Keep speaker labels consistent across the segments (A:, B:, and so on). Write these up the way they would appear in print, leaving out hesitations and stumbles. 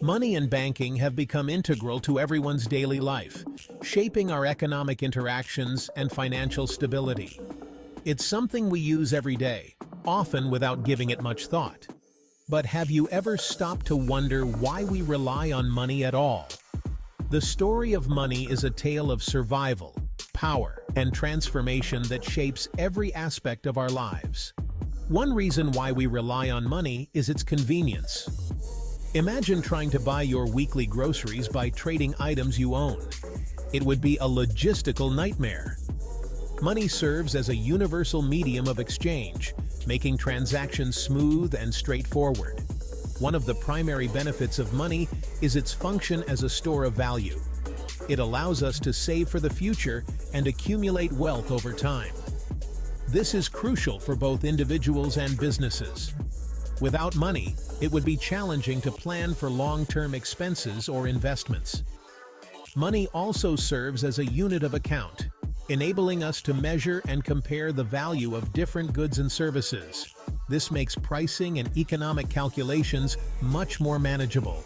A: Money and banking have become integral to everyone's daily life, shaping our economic interactions and financial stability. It's something we use every day, often without giving it much thought. But have you ever stopped to wonder why we rely on money at all? The story of money is a tale of survival, power, and transformation that shapes every aspect of our lives. One reason why we rely on money is its convenience. Imagine trying to buy your weekly groceries by trading items you own. It would be a logistical nightmare. Money serves as a universal medium of exchange, making transactions smooth and straightforward. One of the primary benefits of money is its function as a store of value. It allows us to save for the future and accumulate wealth over time. This is crucial for both individuals and businesses. Without money, it would be challenging to plan for long-term expenses or investments. Money also serves as a unit of account, enabling us to measure and compare the value of different goods and services. This makes pricing and economic calculations much more manageable.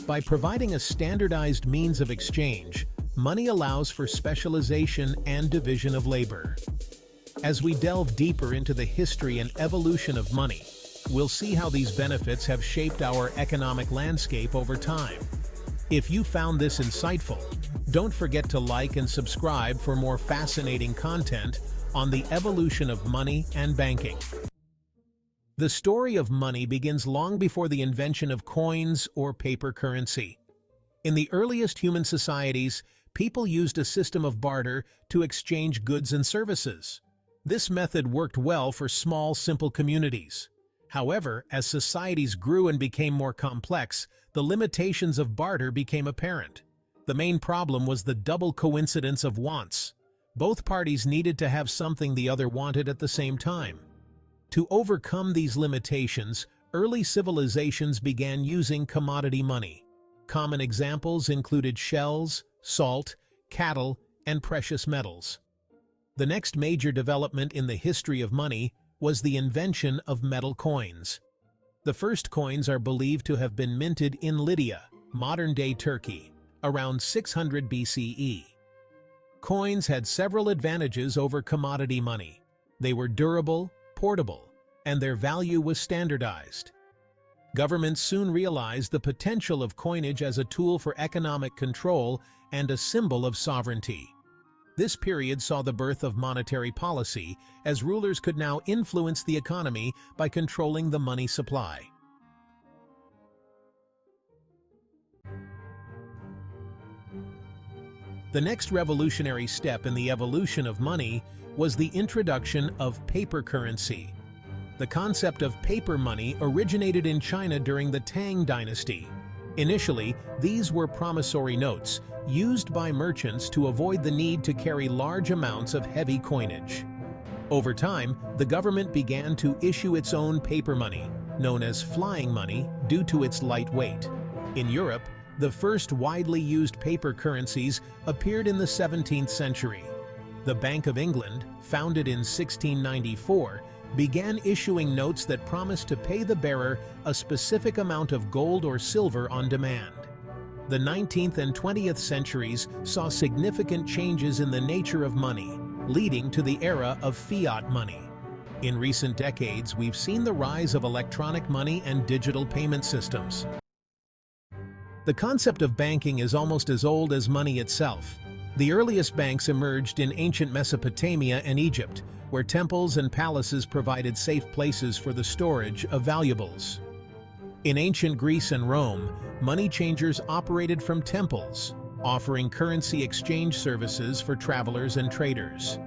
A: By providing a standardized means of exchange, money allows for specialization and division of labor. As we delve deeper into the history and evolution of money, we'll see how these benefits have shaped our economic landscape over time. If you found this insightful, don't forget to like and subscribe for more fascinating content on the evolution of money and banking. The story of money begins long before the invention of coins or paper currency. In the earliest human societies, people used a system of barter to exchange goods and services. This method worked well for small, simple communities. However, as societies grew and became more complex, the limitations of barter became apparent. The main problem was the double coincidence of wants. Both parties needed to have something the other wanted at the same time. To overcome these limitations, early civilizations began using commodity money. Common examples included shells, salt, cattle, and precious metals. The next major development in the history of money was the invention of metal coins. The first coins are believed to have been minted in Lydia, modern-day Turkey, around 600 BCE. Coins had several advantages over commodity money. They were durable, portable, and their value was standardized. Governments soon realized the potential of coinage as a tool for economic control and a symbol of sovereignty. This period saw the birth of monetary policy, as rulers could now influence the economy by controlling the money supply. The next revolutionary step in the evolution of money was the introduction of paper currency. The concept of paper money originated in China during the Tang dynasty. Initially, these were promissory notes, used by merchants to avoid the need to carry large amounts of heavy coinage. Over time, the government began to issue its own paper money, known as flying money, due to its light weight. In Europe, the first widely used paper currencies appeared in the 17th century. The Bank of England, founded in 1694, began issuing notes that promised to pay the bearer a specific amount of gold or silver on demand. The 19th and 20th centuries saw significant changes in the nature of money, leading to the era of fiat money. In recent decades, we've seen the rise of electronic money and digital payment systems. The concept of banking is almost as old as money itself. The earliest banks emerged in ancient Mesopotamia and Egypt, where temples and palaces provided safe places for the storage of valuables. In ancient Greece and Rome, money changers operated from temples, offering currency exchange services for travelers and traders.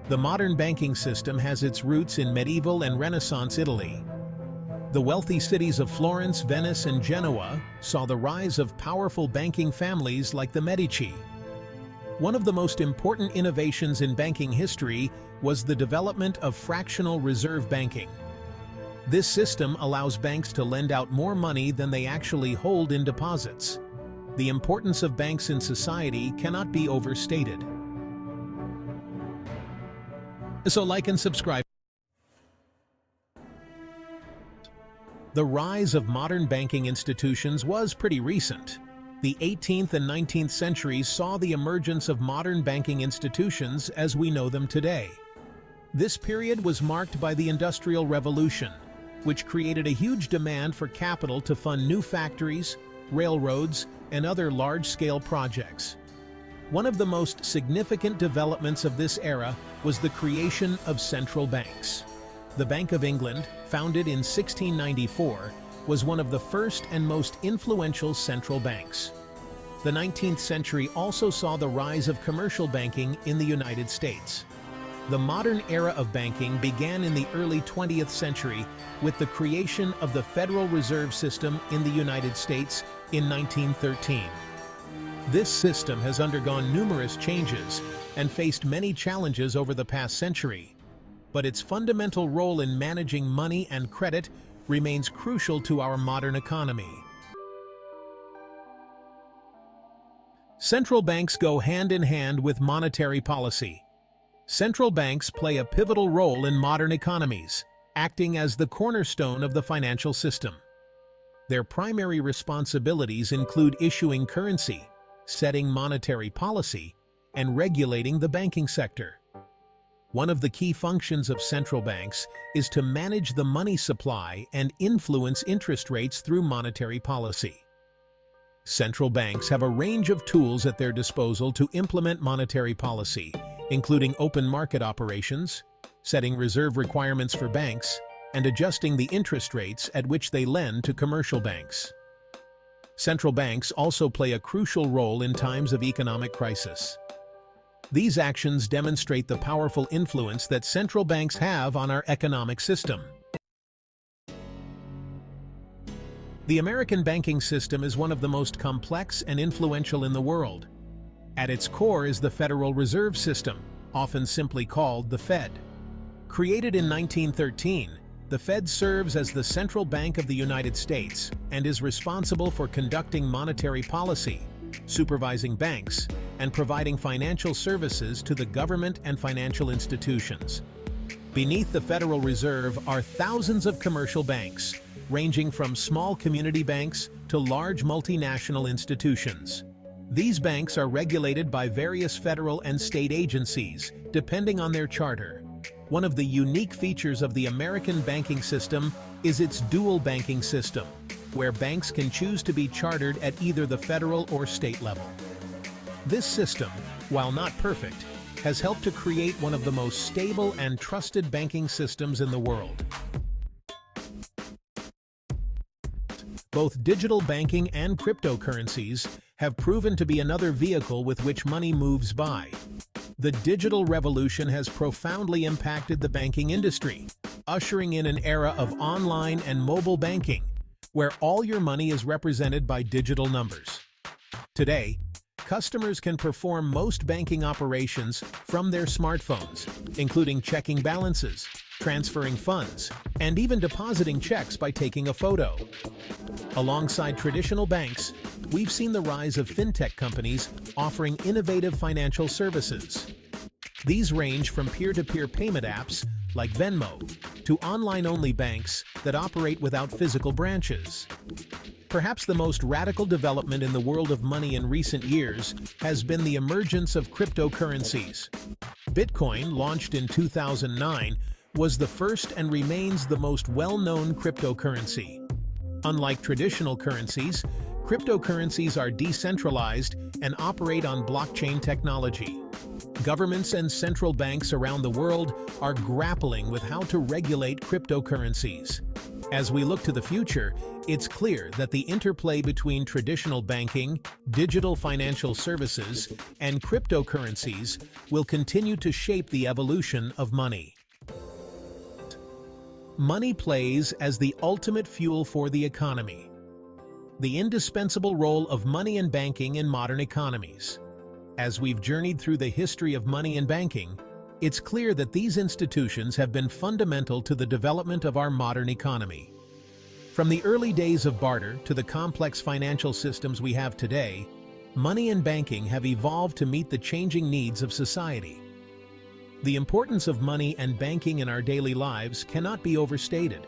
A: The modern banking system has its roots in medieval and Renaissance Italy. The wealthy cities of Florence, Venice, and Genoa saw the rise of powerful banking families like the Medici. One of the most important innovations in banking history was the development of fractional reserve banking. This system allows banks to lend out more money than they actually hold in deposits. The importance of banks in society cannot be overstated. So like and subscribe. The rise of modern banking institutions was pretty recent. The 18th and 19th centuries saw the emergence of modern banking institutions as we know them today. This period was marked by the Industrial Revolution, which created a huge demand for capital to fund new factories, railroads, and other large-scale projects. One of the most significant developments of this era was the creation of central banks. The Bank of England, founded in 1694, was one of the first and most influential central banks. The 19th century also saw the rise of commercial banking in the United States. The modern era of banking began in the early 20th century with the creation of the Federal Reserve System in the United States in 1913. This system has undergone numerous changes and faced many challenges over the past century, but its fundamental role in managing money and credit remains crucial to our modern economy. Central banks go hand in hand with monetary policy. Central banks play a pivotal role in modern economies, acting as the cornerstone of the financial system. Their primary responsibilities include issuing currency, setting monetary policy, and regulating the banking sector. One of the key functions of central banks is to manage the money supply and influence interest rates through monetary policy. Central banks have a range of tools at their disposal to implement monetary policy, including open market operations, setting reserve requirements for banks, and adjusting the interest rates at which they lend to commercial banks. Central banks also play a crucial role in times of economic crisis. These actions demonstrate the powerful influence that central banks have on our economic system. The American banking system is one of the most complex and influential in the world. At its core is the Federal Reserve System, often simply called the Fed. Created in 1913, the Fed serves as the central bank of the United States and is responsible for conducting monetary policy, supervising banks, and providing financial services to the government and financial institutions. Beneath the Federal Reserve are thousands of commercial banks, ranging from small community banks to large multinational institutions. These banks are regulated by various federal and state agencies, depending on their charter. One of the unique features of the American banking system is its dual banking system, where banks can choose to be chartered at either the federal or state level. This system, while not perfect, has helped to create one of the most stable and trusted banking systems in the world. Both digital banking and cryptocurrencies have proven to be another vehicle with which money moves by. The digital revolution has profoundly impacted the banking industry, ushering in an era of online and mobile banking, where all your money is represented by digital numbers. Today, customers can perform most banking operations from their smartphones, including checking balances, transferring funds, and even depositing checks by taking a photo. Alongside traditional banks, we've seen the rise of fintech companies offering innovative financial services. These range from peer-to-peer payment apps like Venmo to online-only banks that operate without physical branches. Perhaps the most radical development in the world of money in recent years has been the emergence of cryptocurrencies. Bitcoin, launched in 2009, was the first and remains the most well-known cryptocurrency. Unlike traditional currencies, cryptocurrencies are decentralized and operate on blockchain technology. Governments and central banks around the world are grappling with how to regulate cryptocurrencies. As we look to the future, it's clear that the interplay between traditional banking, digital financial services, and cryptocurrencies will continue to shape the evolution of money. Money plays as the ultimate fuel for the economy. The indispensable role of money and banking in modern economies. As we've journeyed through the history of money and banking, it's clear that these institutions have been fundamental to the development of our modern economy. From the early days of barter to the complex financial systems we have today, money and banking have evolved to meet the changing needs of society. The importance of money and banking in our daily lives cannot be overstated.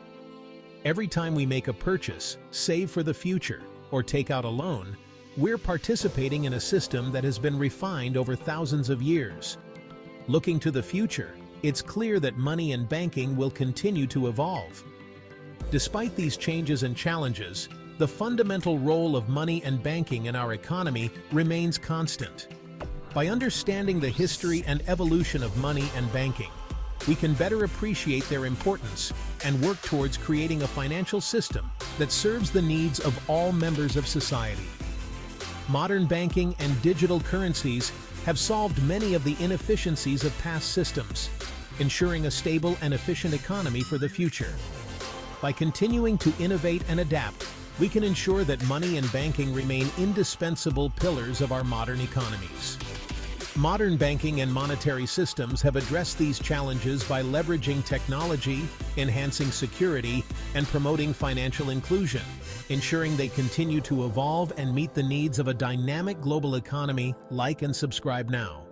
A: Every time we make a purchase, save for the future, or take out a loan, we're participating in a system that has been refined over thousands of years. Looking to the future, it's clear that money and banking will continue to evolve. Despite these changes and challenges, the fundamental role of money and banking in our economy remains constant. By understanding the history and evolution of money and banking, we can better appreciate their importance and work towards creating a financial system that serves the needs of all members of society. Modern banking and digital currencies have solved many of the inefficiencies of past systems, ensuring a stable and efficient economy for the future. By continuing to innovate and adapt, we can ensure that money and banking remain indispensable pillars of our modern economies. Modern banking and monetary systems have addressed these challenges by leveraging technology, enhancing security, and promoting financial inclusion, ensuring they continue to evolve and meet the needs of a dynamic global economy. Like and subscribe now.